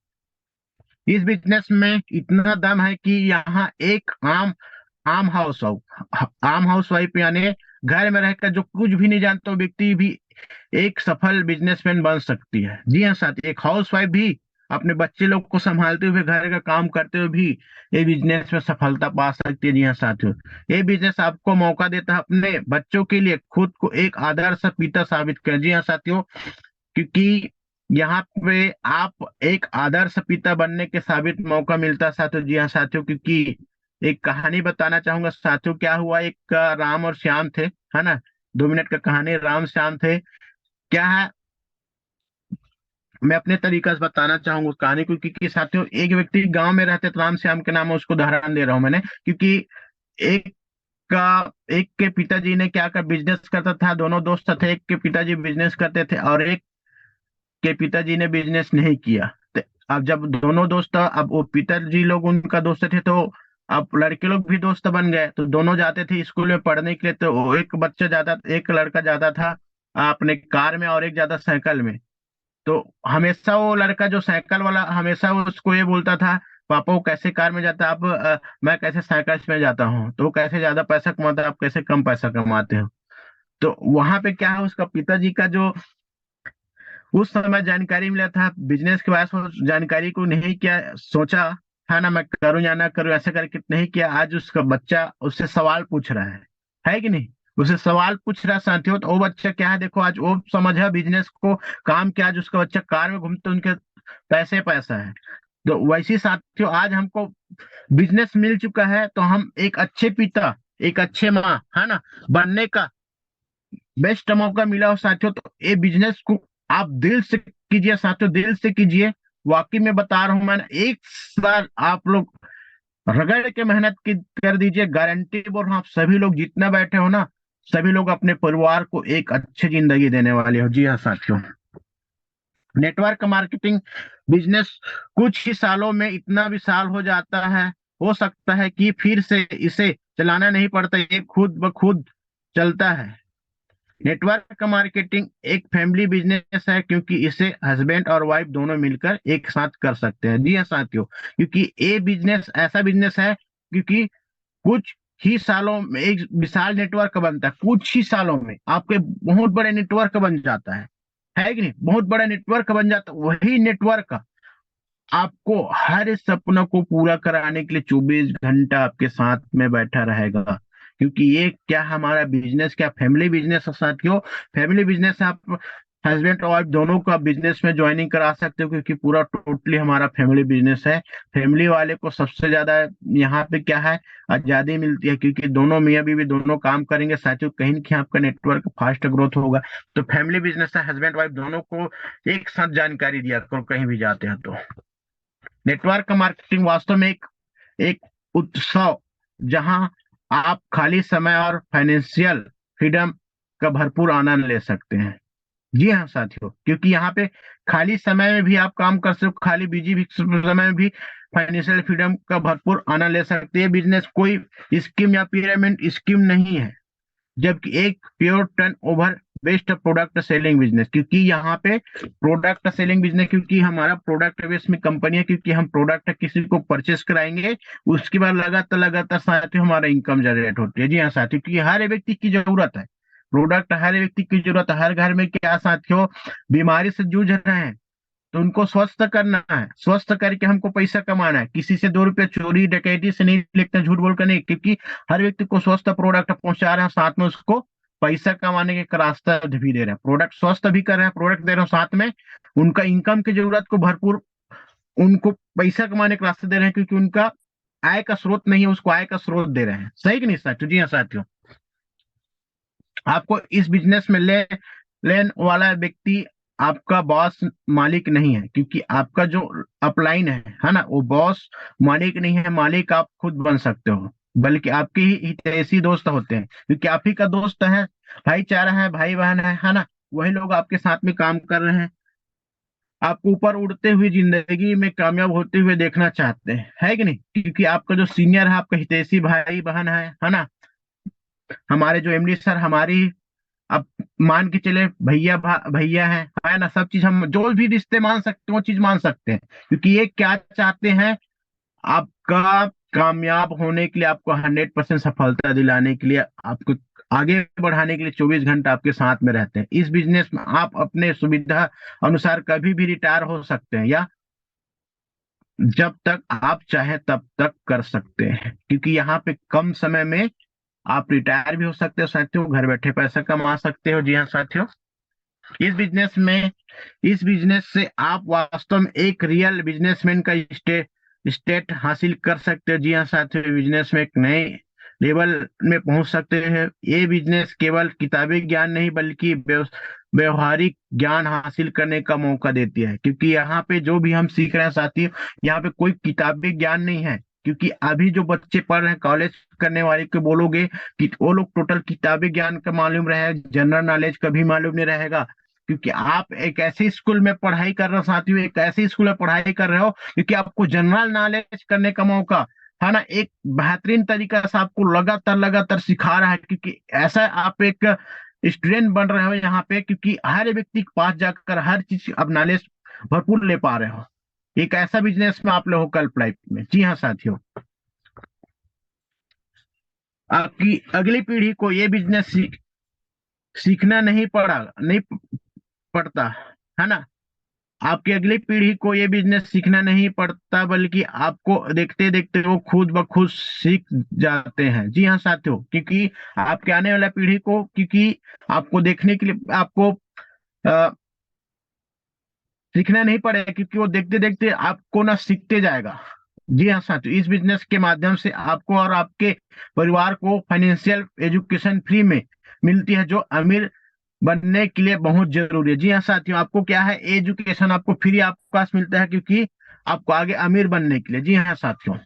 इस बिजनेस में इतना दम है कि यहाँ एक आम हाउस वाइफ यानी घर में रहकर जो कुछ भी नहीं जानता वो व्यक्ति भी एक सफल बिजनेसमैन बन सकती है। जी हाँ साथी, एक हाउस वाइफ भी अपने बच्चे लोग को संभालते हुए, घर का काम करते हुए भी ये बिजनेस में सफलता पा सकती है। जी हाँ साथियों, ये बिजनेस आपको मौका देता है अपने बच्चों के लिए खुद को एक आदर्श पिता साबित करें। जी हाँ साथियों, क्योंकि यहाँ पे आप एक आदर्श पिता बनने के साबित मौका मिलता है साथियों। जी हाँ साथियों, क्योंकि एक कहानी बताना चाहूंगा साथियों। क्या हुआ, एक राम और श्याम थे, है ना, 2 मिनट का कहानी, राम श्याम थे। क्या है, मैं अपने तरीका से बताना चाहूंगा उस कहानी को, क्योंकि साथियों एक व्यक्ति गांव में रहते थे, राम श्याम के नाम है, उसको उदाहरण दे रहा हूं मैंने, क्योंकि एक का एक के पिताजी ने क्या कर बिजनेस करता था, दोनों दोस्त थे, एक के पिताजी बिजनेस करते थे और एक के पिताजी ने बिजनेस नहीं किया। तो अब जब दोनों दोस्त, अब वो पिताजी लोग उनका दोस्त थे, तो अब लड़के लोग भी दोस्त बन गए, तो दोनों जाते थे स्कूल में पढ़ने के लिए। तो वो एक बच्चा जाता, एक लड़का जाता था अपने कार में और एक जाता साइकिल में। तो हमेशा वो लड़का जो साइकिल वाला, हमेशा वो उसको ये बोलता था, पापा वो कैसे कार में जाता है, अब मैं कैसे साइकिल में जाता हूँ, तो वो कैसे ज्यादा पैसा कमाता है, आप कैसे कम पैसा कमाते हो। तो वहां पे क्या है, उसका पिताजी का जो उस समय जानकारी मिला था बिजनेस के बारे में, उस जानकारी को नहीं किया, सोचा है ना मैं करूं या ना करूं, ऐसा करके नहीं किया। आज उसका बच्चा उससे सवाल पूछ रहा है कि नहीं, उससे सवाल पूछ रहा है साथियों। तो वो बच्चा क्या है, देखो आज वो समझा बिजनेस को, काम किया, आज उसका बच्चा कार में घूमते, उनके पैसे पैसा है। तो वैसे ही साथियों आज हमको बिजनेस मिल चुका है, तो हम एक अच्छे पिता, एक अच्छे माँ, है ना, बनने का बेस्ट मौका मिला हो साथियों। तो ये बिजनेस को आप दिल से कीजिए साथियों, दिल से कीजिए। वाकई में बता रहा हूं, मैंने 1 साल आप लोग रगड़ के मेहनत की कर दीजिए, गारंटी बोल रहा हूं, आप सभी लोग जितना बैठे हो ना, सभी लोग अपने परिवार को एक अच्छी जिंदगी देने वाले हो। जी हाँ साथियों, नेटवर्क मार्केटिंग बिजनेस कुछ ही सालों में इतना विशाल हो जाता है, हो सकता है कि फिर से इसे चलाना नहीं पड़ता, ये खुद ब खुद चलता है। नेटवर्क मार्केटिंग एक फैमिली बिजनेस है, क्योंकि इसे हस्बैंड और वाइफ दोनों मिलकर एक साथ कर सकते हैं। जी हाँ साथियों, क्योंकि ये बिजनेस ऐसा बिजनेस है, क्योंकि कुछ ही सालों में एक विशाल नेटवर्क बनता है, कुछ ही सालों में आपके बहुत बड़े नेटवर्क बन जाता है कि नहीं, बहुत बड़ा नेटवर्क बन जाता है। वही नेटवर्क आपको हर इस सपनों को पूरा कराने के लिए 24 घंटा आपके साथ में बैठा रहेगा। क्योंकि ये क्या, हमारा बिजनेस क्या फैमिली बिजनेस है साथियों, फैमिली बिजनेस है। आप हस्बैंड और वाइफ दोनों का बिजनेस में ज्वाइनिंग करा सकते हो, क्योंकि पूरा टोटली हमारा फैमिली बिजनेस है। फैमिली वाले को सबसे ज्यादा यहाँ पे क्या है, आजादी मिलती है, क्योंकि दोनों मियाँ बीवी दोनों काम करेंगे साथियों, कहीं न कहीं आपका नेटवर्क फास्ट ग्रोथ होगा। तो फैमिली बिजनेस है, हस्बैंड वाइफ दोनों को एक साथ जानकारी दिया करो कहीं भी जाते हैं तो। नेटवर्क मार्केटिंग वास्तव में एक उत्सव, जहां आप खाली समय और फाइनेंशियल फ्रीडम का भरपूर आनंद ले सकते हैं। जी हाँ साथियों, क्योंकि यहाँ पे खाली समय में भी आप काम कर सकते हो, खाली बिजी भी समय में भी फाइनेंशियल फ्रीडम का भरपूर आनंद ले सकते हैं। बिजनेस कोई स्कीम या पिरामिड स्कीम नहीं है, जबकि एक pure turn over best product selling business, क्योंकि यहाँ पे प्रोडक्ट सेलिंग बिजनेस, क्योंकि हमारा प्रोडक्ट बेस में कंपनी है, क्योंकि हम प्रोडक्ट किसी को परचेस कराएंगे, उसके बाद लगातार लगातार साथियों हमारा इनकम जनरेट होती है। जी हाँ साथियों, क्योंकि हर व्यक्ति की जरूरत है, प्रोडक्ट हर व्यक्ति की जरूरत है। हर घर में क्या साथियों बीमारी से जूझ रहे हैं, तो उनको स्वस्थ करना है, स्वस्थ करके हमको पैसा कमाना है। किसी से 2 रुपये चोरी डकैती से नहीं लिखते, झूठ बोल कर नहीं, क्योंकि हर व्यक्ति को स्वस्थ प्रोडक्ट पहुंचा रहे हैं, साथ में उसको पैसा कमाने के एक रास्ता भी दे रहे हैं। प्रोडक्ट स्वस्थ भी कर रहे हैं, प्रोडक्ट दे रहे हैं, साथ में उनका इनकम की जरूरत को भरपूर, उनको पैसा कमाने का रास्ता दे रहे हैं, क्योंकि उनका आय का स्रोत नहीं है, उसको आय का स्रोत दे रहे हैं। सही कि नहीं साथियों? जी हाँ साथियों, आपको इस बिजनेस में लेन वाला व्यक्ति आपका बॉस मालिक नहीं है, क्योंकि आपका जो अपलाइन है ना, वो बॉस मालिक नहीं है। मालिक आप खुद बन सकते हो, बल्कि आपके ही हितैषी दोस्त होते हैं, क्योंकि आप ही का दोस्त है, भाईचारा है, भाई बहन है ना। वही लोग आपके साथ में काम कर रहे हैं, आपको ऊपर उड़ते हुए जिंदगी में कामयाब होते हुए देखना चाहते हैं, है कि नहीं? क्योंकि आपका जो सीनियर है, आपका हितैषी भाई बहन है ना। हमारे जो एमडी सर हमारी, अब मान के चले भैया भैया है ना। सब चीज हम जो भी रिश्ते मान सकते हैं वो चीज मान सकते हैं, क्योंकि ये क्या चाहते हैं, आपका कामयाब होने के लिए, आपको 100% सफलता दिलाने के लिए, आपको आगे बढ़ाने के लिए 24 घंटा आपके साथ में रहते हैं। इस बिजनेस में आप अपने सुविधा अनुसार कभी भी रिटायर हो सकते हैं, या जब तक आप चाहे तब तक कर सकते हैं, क्योंकि यहाँ पे कम समय में आप रिटायर भी हो सकते हो साथियों, घर बैठे पैसा कमा सकते हो। जी हाँ साथियों, इस बिजनेस में, इस बिजनेस से आप वास्तव में एक रियल बिजनेसमैन का स्टेट हासिल कर सकते हो। जी हाँ साथियों, बिजनेस में एक नए लेवल में पहुंच सकते हैं। ये बिजनेस केवल किताबी ज्ञान नहीं, बल्कि व्यवहारिक ज्ञान हासिल करने का मौका देती है, क्योंकि यहाँ पे जो भी हम सीख रहे हैं साथियों, यहाँ पे कोई किताबी ज्ञान नहीं है। क्योंकि अभी जो बच्चे पढ़ रहे हैं, कॉलेज करने वाले को बोलोगे कि वो लोग टोटल किताबी ज्ञान का मालूम रहे, जनरल नॉलेज कभी मालूम नहीं रहेगा। क्योंकि आप एक ऐसे स्कूल में पढ़ाई कर रहे हो साथियों, एक ऐसे स्कूल में पढ़ाई कर रहे हो क्योंकि आपको जनरल नॉलेज करने का मौका है ना, एक बेहतरीन तरीका से आपको लगातार लगातार सिखा रहा है। क्योंकि ऐसा आप एक स्टूडेंट बन रहे हो यहाँ पे, क्योंकि हर व्यक्ति के पास जाकर हर चीज अब नॉलेज भरपूर ले पा रहे हो। एक ऐसा बिजनेस में आप लोग हो कल्प लाइफ में। जी हाँ साथियों, आपकी अगली पीढ़ी को ये बिजनेस सीखना नहीं पड़ता, है ना। आपकी अगली पीढ़ी को ये बिजनेस सीखना नहीं पड़ता, बल्कि आपको देखते देखते वो खुद ब खुद सीख जाते हैं। जी हाँ साथियों, क्योंकि आपके आने वाला पीढ़ी को, क्योंकि आपको देखने के लिए आपको सीखना नहीं पड़ेगा, क्योंकि वो देखते देखते आपको ना सीखते जाएगा। जी हाँ साथियों, इस बिजनेस के माध्यम से आपको और आपके परिवार को फाइनेंशियल एजुकेशन फ्री में मिलती है, जो अमीर बनने के लिए बहुत जरूरी है। जी हाँ साथियों, आपको क्या है, एजुकेशन आपको फ्री आपके पास मिलता है, क्योंकि आपको आगे अमीर बनने के लिए। जी हाँ साथियों,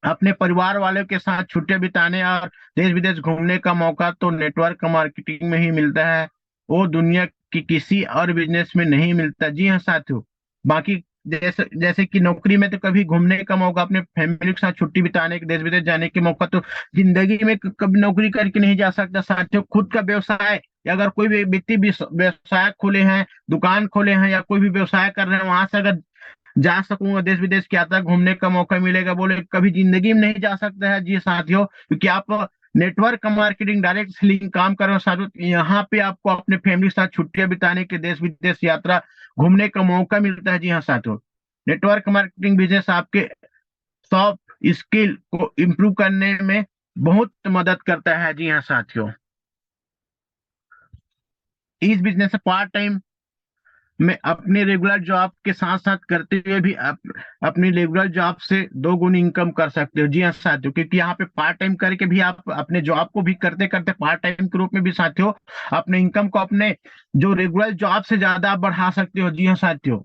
अपने परिवार वालों के साथ छुट्टियां बिताने और देश विदेश घूमने का मौका तो नेटवर्क मार्केटिंग में ही मिलता है, वो दुनिया की किसी और बिजनेस में नहीं मिलता। जी हाँ साथियों, बाकी जैसे जैसे कि नौकरी में तो कभी घूमने का मौका, अपने फैमिली के साथ छुट्टी बिताने के, देश विदेश जाने के मौका तो जिंदगी में कभी नौकरी करके नहीं जा सकता साथियों। खुद का व्यवसाय, या अगर कोई भी व्यक्ति भी व्यवसाय खोले हैं, दुकान खोले हैं, या कोई भी व्यवसाय कर रहे हैं, वहां से अगर जा सकूंगा, देश विदेश की यात्रा घूमने का मौका मिलेगा, बोले कभी जिंदगी में नहीं जा सकता है। जी साथियों, क्योंकि आप नेटवर्क मार्केटिंग, डायरेक्ट सेलिंग काम कर रहे हो साथियों, यहाँ पे आपको अपने फैमिली के साथ छुट्टियां बिताने के, देश विदेश यात्रा घूमने का मौका मिलता है। जी हाँ साथियों, नेटवर्क मार्केटिंग बिजनेस आपके सॉफ्ट स्किल को इम्प्रूव करने में बहुत मदद करता है। जी हाँ साथियों, इस बिजनेस से पार्ट टाइम में अपने रेगुलर जॉब के साथ साथ करते हुए भी अपनी रेगुलर जॉब से 2 गुनी इनकम कर सकते हो। जी हाँ साथियों, क्योंकि यहाँ पे पार्ट टाइम करके भी आप अपने जॉब को भी करते करते पार्ट टाइम के रूप में भी साथियों अपने इनकम को, अपने जो रेगुलर जॉब से ज्यादा आप बढ़ा सकते हो। जी हाँ साथियों,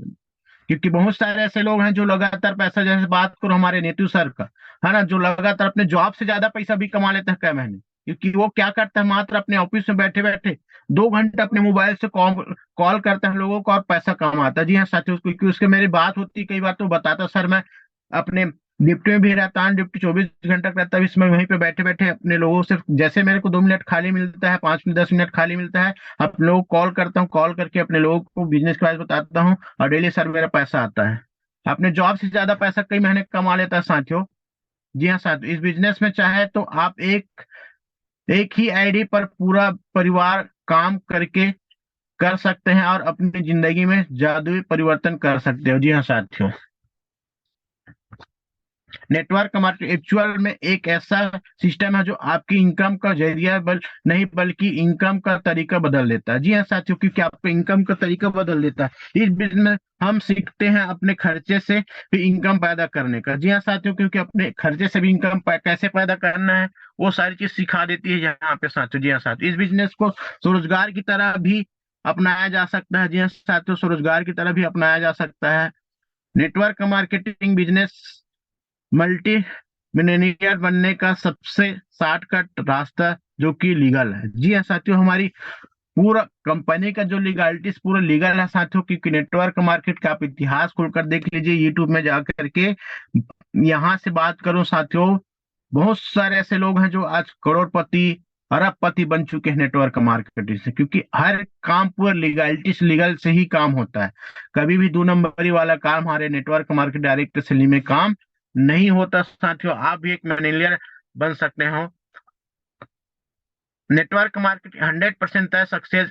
क्योंकि बहुत सारे ऐसे लोग हैं जो लगातार पैसा, जैसे बात करो हमारे नेतू सर का, है ना, जो लगातार अपने जॉब से ज्यादा पैसा भी कमा लेते हैं कई महीने, क्योंकि वो क्या करता है, मात्र अपने ऑफिस में बैठे बैठे 2 घंटे अपने मोबाइल से कॉल कॉल करता है लोगों को और पैसा कमाता है। जी हाँ साथियों, क्योंकि उसके मेरी बात होती कई बार, तो बताता सर मैं अपने डिप्टी में भी रहता हूँ, डिप्टी 24 घंटा रहता है, इसमें वहीं पे बैठे बैठे अपने लोगों से, जैसे मेरे को 2 मिनट खाली मिलता है, 5 मिनट 10 मिनट खाली मिलता है, अपने लोगों को कॉल करता हूँ, कॉल करके अपने लोगों को बिजनेस के बारे में बताता हूँ, और डेली सर मेरा पैसा आता है। अपने जॉब से ज्यादा पैसा कई महीने कमा लेता है साथियों। जी हाँ साथियों, इस बिजनेस में चाहे तो आप एक एक ही आईडी पर पूरा परिवार काम करके कर सकते हैं और अपनी जिंदगी में जादुई परिवर्तन कर सकते हो। जी हाँ साथियों, नेटवर्क मार्केट एक्चुअल में एक ऐसा सिस्टम है जो आपकी इनकम का जरिया नहीं बल्कि इनकम का तरीका बदल देता है। जी हाँ साथियों, क्योंकि आपका इनकम का तरीका बदल देता है। इस बिजनेस में हम सीखते हैं अपने खर्चे से भी इनकम पैदा करने का। जी हाँ साथियों, क्योंकि अपने खर्चे से भी इनकम कैसे पैदा करना है वो सारी चीज सिखा देती है यहाँ पे साथियों। जी हाँ साथियों, इस बिजनेस को स्वरोजगार की तरह भी अपनाया जा सकता है। जी हाँ साथियों, स्वरोजगार की तरह भी अपनाया जा सकता है। Network marketing business multi millionaire बनने का सबसे शॉर्टकट रास्ता जो कि लीगल है। जी हाँ साथियों, हमारी पूरा कंपनी का जो लीगलिटीज पूरा लीगल है साथियों, क्योंकि नेटवर्क मार्केट का आप इतिहास खुलकर देख लीजिए यूट्यूब में जाकर के। यहाँ से बात करूं साथियों, बहुत सारे ऐसे लोग हैं जो आज करोड़पति अरबपति बन चुके हैं नेटवर्क मार्केटिंग से, क्योंकि हर काम पूरा लीगलिटी लीगल से ही काम होता है। कभी भी दो नंबरी वाला काम हमारे नेटवर्क मार्केट डायरेक्ट सेलिंग में काम नहीं होता साथियों। आप भी एक मैनेजर बन सकते हो। नेटवर्क मार्केटिंग 100% तय सक्सेस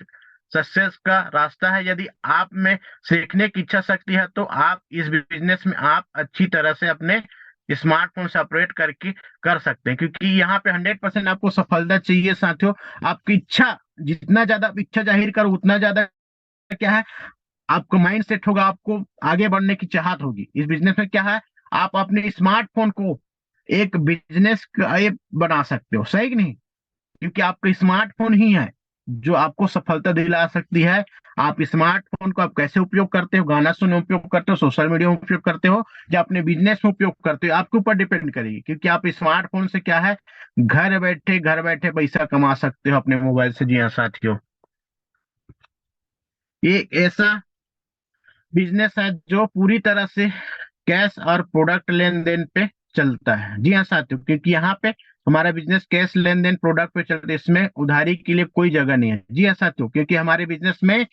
सक्सेस का रास्ता है। यदि आप में सीखने की इच्छा शक्ति है तो आप इस बिजनेस में आप अच्छी तरह से अपने स्मार्टफोन से ऑपरेट करके कर सकते हैं, क्योंकि यहाँ पे 100% आपको सफलता चाहिए साथियों। आपकी इच्छा, जितना ज्यादा आप इच्छा जाहिर करो उतना ज्यादा क्या है, आपका माइंड सेट होगा, आपको आगे बढ़ने की चाहत होगी। इस बिजनेस में क्या है, आप अपने स्मार्टफोन को एक बिजनेस का ये बना सकते हो, सही कि नहीं? क्योंकि आपका स्मार्टफोन ही है जो आपको सफलता दिला सकती है। आप स्मार्टफोन को आप कैसे उपयोग करते हो, गाना सुनने में उपयोग करते हो, सोशल मीडिया में उपयोग करते हो, या अपने बिजनेस में उपयोग करते हो, आपके ऊपर डिपेंड करेगी। क्योंकि आप स्मार्टफोन से क्या है, घर बैठे पैसा कमा सकते हो अपने मोबाइल से। जी हाँ साथियों, ये ऐसा बिजनेस है जो पूरी तरह से कैश और प्रोडक्ट लेन देन पे चलता है। जी हाँ साथियों, क्योंकि यहाँ पे हमारा बिजनेस कैश लेन देन प्रोडक्ट पे चलता है, इसमें उधारी के लिए कोई जगह नहीं है। जी हाँ साथियों, क्योंकि हमारे बिजनेस में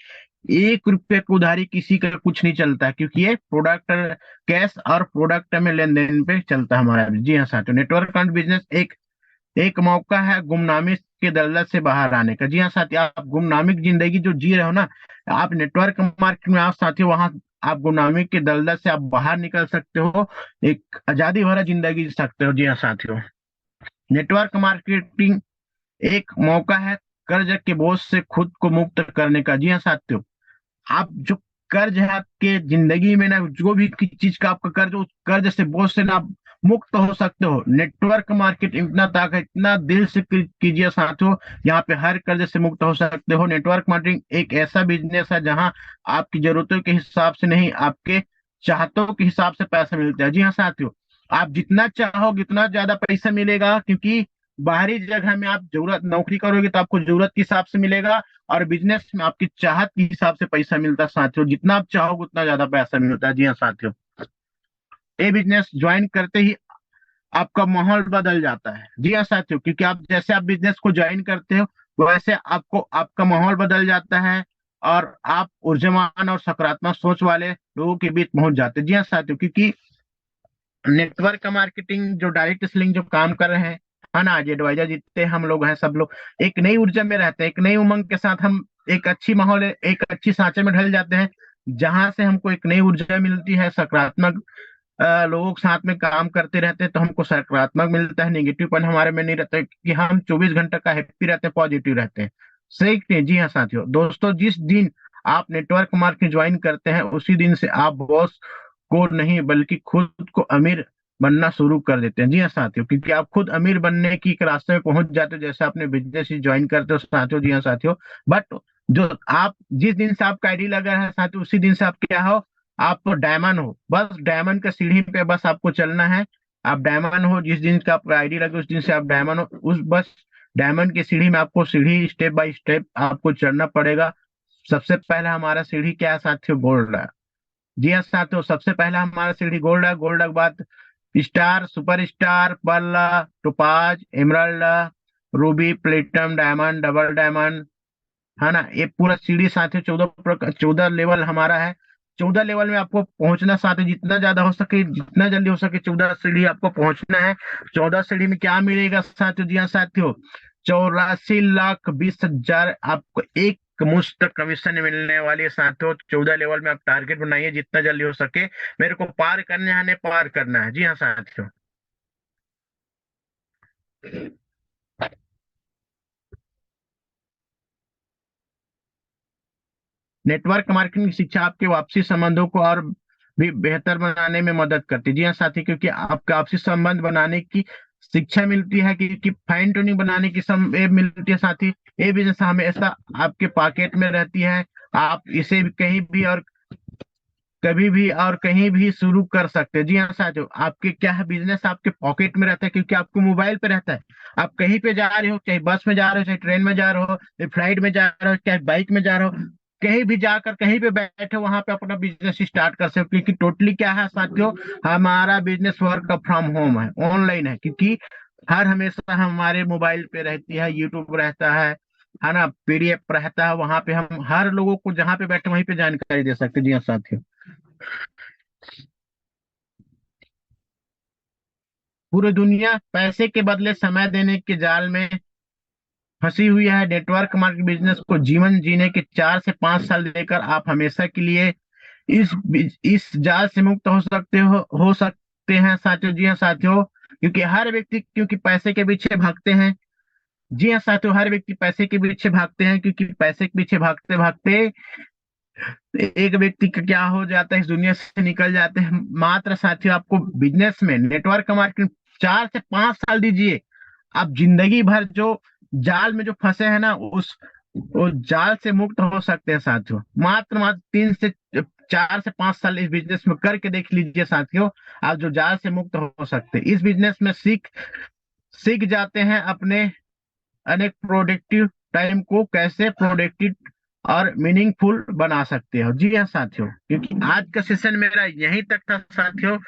1 रुपये की उधारी किसी का कुछ नहीं चलता है, क्योंकि ये प्रोडक्ट कैश और प्रोडक्ट में लेन देन पे चलता है हमारा। जी हाँ साथियों, नेटवर्क बिजनेस एक एक मौका है गुमनामी के दलदल से बाहर आने का। जी हाँ साथियों, आप गुमनामी की जिंदगी जो जी रहे हो ना, आप नेटवर्क मार्केट में आओ साथियों, वहां आप गुमनामी के दलदल से आप बाहर निकल सकते हो, एक आजादी भरा जिंदगी जी सकते हो। जी हाँ साथियों, नेटवर्क मार्केटिंग एक मौका है कर्ज के बोझ से खुद को मुक्त करने का। जी हाँ साथियों, आप जो कर्ज है आपके जिंदगी में ना, जो भी चीज का आपका कर्ज, उस कर्ज से बोझ से ना आप मुक्त हो सकते हो। नेटवर्क मार्केट इतना ताकत, इतना दिल से कीजिए साथियों, यहाँ पे हर कर्ज से मुक्त हो सकते हो। नेटवर्क मार्केटिंग एक ऐसा बिजनेस है जहाँ आपकी जरूरतों के हिसाब से नहीं, आपके चाहतों के हिसाब से पैसा मिलता है। जी हाँ साथियों, आप जितना चाहोगे उतना ज्यादा पैसा मिलेगा, क्योंकि बाहरी जगह में आप जरूरत नौकरी करोगे तो आपको जरूरत के हिसाब से मिलेगा, और बिजनेस में आपकी चाहत के हिसाब से पैसा मिलता है साथियों। जितना आप चाहोगे उतना ज्यादा पैसा मिलता है। जी हाँ साथियों, ये बिजनेस ज्वाइन करते ही आपका माहौल बदल जाता है। जी हाँ साथियों, क्योंकि आप जैसे आप बिजनेस को ज्वाइन करते हो वैसे आपको आपका माहौल बदल जाता है, और आप ऊर्जावान और सकारात्मक सोच वाले लोगों के बीच पहुंच जाते हैं। जी हाँ साथियों, क्योंकि नेटवर्क मार्केटिंग जो डायरेक्ट सेलिंग जो काम कर रहे हैं, है ना, आज एडवाइजर जितने हम लोग हैं सब लोग एक नई ऊर्जा में रहते हैं, एक नई उमंग के साथ हम एक अच्छी माहौल, एक अच्छी सांचे में ढल जाते हैं, जहां से हमको एक नई ऊर्जा मिलती है। सकारात्मक लोगों के साथ में काम करते रहते हैं तो हमको सकारात्मक मिलता है, नेगेटिव पन हमारे में नहीं रहता है, कि हम 24 घंटा का हैप्पी रहते हैं, पॉजिटिव रहते हैं। सही नहीं? जी हाँ साथियों, दोस्तों जिस दिन आप नेटवर्क मार्केट ज्वाइन करते हैं उसी दिन से आप बॉस को नहीं बल्कि खुद को अमीर बनना शुरू कर देते हैं। जी हाँ साथियों, क्योंकि आप खुद अमीर बनने की एक रास्ते में पहुंच जाते हो जैसे आपने बिजनेस ज्वाइन करते हो साथियों। जी हाँ साथियों, बट जो आप जिस दिन से आपका आईडी लगा है साथियों, उसी दिन से आप क्या हो, आप तो डायमंड हो। बस डायमंड का सीढ़ी पे बस आपको चलना है। आप डायमंड हो, जिस दिन का आपका आईडी लगे उस दिन से आप डायमंड हो। उस बस डायमंड की सीढ़ी में आपको सीढ़ी स्टेप बाय स्टेप आपको चढ़ना पड़ेगा। सबसे पहला हमारा सीढ़ी क्या है साथियों, गोल्ड है। जी हाँ साथियों, सबसे पहला हमारा सीढ़ी गोल्ड है। गोल्ड के बाद star, super star, pearl, topaz, emerald, ruby, platinum, diamond, double diamond, है ना। ये पूरा सीढ़ी साथियों 14 लेवल हमारा है। 14 लेवल में आपको पहुंचना साथियों, जितना ज्यादा हो सके जितना जल्दी हो सके 14 सीढ़ी आपको पहुंचना है। 14 सीढ़ी में क्या मिलेगा साथियों? जी हाँ साथियों, 84,20,000 आपको एक मुझ तक कमीशन मिलने वाली है साथियों। 14 लेवल में आप टारगेट बनाइए जितना जल्दी हो सके। मेरे को पार करने आने पार करना है। जी हाँ साथियों। नेटवर्क मार्केटिंग की शिक्षा आपके वापसी संबंधों को और भी बेहतर बनाने में मदद करती है। जी हाँ साथी, क्योंकि आपके आपसी संबंध बनाने की शिक्षा मिलती है, क्योंकि फाइन ट्यूनिंग बनाने की ये मिलती है साथी। ये बिजनेस हमेशा आपके पॉकेट में रहती है। आप इसे भी कहीं भी और कभी भी और कहीं भी शुरू कर सकते हैं। जी हाँ साथियों, आपके क्या है, बिजनेस आपके पॉकेट में रहता है, क्योंकि आपको मोबाइल पे रहता है। आप कहीं पे जा रहे हो, चाहे बस में जा रहे हो, चाहे ट्रेन में जा रहे हो, चाहे फ्लाइट में जा रहे हो, चाहे बाइक में जा रहे हो, कहीं भी जाकर कहीं पे बैठे वहां पे अपना बिजनेस स्टार्ट कर सकते हो। क्योंकि टोटली क्या है साथियों, हमारा बिजनेस वर्क फ्रॉम होम है, ऑनलाइन है। क्योंकि हर हमेशा हमारे मोबाइल पे रहती है, यूट्यूब रहता है ना, पीडीएफ रहता है। वहां पे हम हर लोगों को जहाँ पे बैठे वहीं पे जानकारी दे सकते हैं। जी हाँ साथियों। पूरी दुनिया पैसे के बदले समय देने के जाल में फंसी हुई है। नेटवर्क मार्केट बिजनेस को जीवन जीने के 4 से 5 साल देकर आप हमेशा के लिए इस इस जाल से मुक्त हो सकते हैं साथियों। जी हाँ साथियों, क्योंकि हर व्यक्ति क्योंकि पैसे के पीछे भागते हैं। जी हाँ साथियों, हर व्यक्ति पैसे के पीछे भागते हैं, क्योंकि पैसे के पीछे भागते भागते एक व्यक्ति का क्या हो जाता है, इस दुनिया से निकल जाते हैं। मात्र साथियों, आपको बिजनेस में नेटवर्क मार्केटिंग 4 से 5 साल दीजिए। आप जिंदगी भर जो जाल में जो फंसे हैं ना, उस जाल से मुक्त हो सकते हैं साथियों। मात्र मात्र 3 से 4 से 5 साल इस बिजनेस में करके देख लीजिए साथियों। आप जो जाल से मुक्त हो सकते हैं इस बिजनेस में सीख सीख जाते हैं अपने अनेक प्रोडक्टिव टाइम को कैसे प्रोडक्टिव और मीनिंगफुल बना सकते हो। जी हाँ साथियों, क्योंकि आज का सेशन मेरा यहीं तक था साथियों।